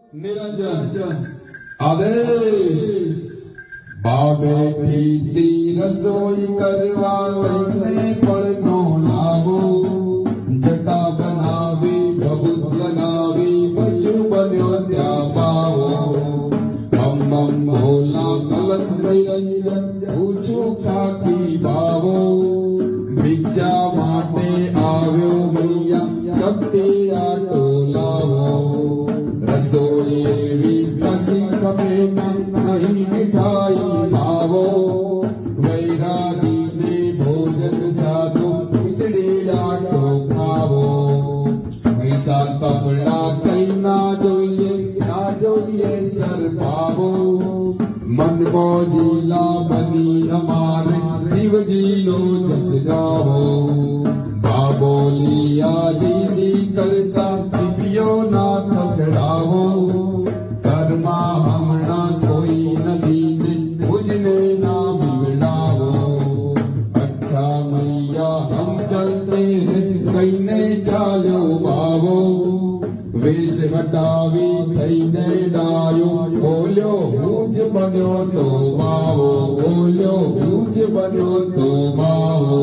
નિરંજન આદેશ બાબે પીતી રસોઈ કરવા લઈને પણ નો લાવો જટા બનાવી પ્રભુત બનાવી બચું બન્યો ત્યાં પાવો બમ બમ ભોલા કલક નિરંજન પૂછું ખાખી બાવો ભિક્ષા માટે આવ્યો મૈયા કપટી આટો લાવો રસોઈ એવી કસી કપે નહીં મીઠાઈ ભાવો વૈરાગીને ભોજન સાધુ ખીચડી આટો ખાવો પૈસા કપડા કઈ ના જોઈએ સર ભાવો મન મોજીલા બની અમારે શિવજીનો જસ ગાવો બાબોલિયા જીજી કરતા દીપીઓ ના ખખડાવો ઘરમાં હમણાં કોઈ નથી ને મુજને ના બીવડાવો અચ્છા મૈયા હમ ચલતે હૈ કઈને ચાલ્યો બાવો વેશ હટાવી થઈને ડાયો બોલ્યો હું જ બન્યો તો માવો બોલ્યો હું જ બન્યો તો માવો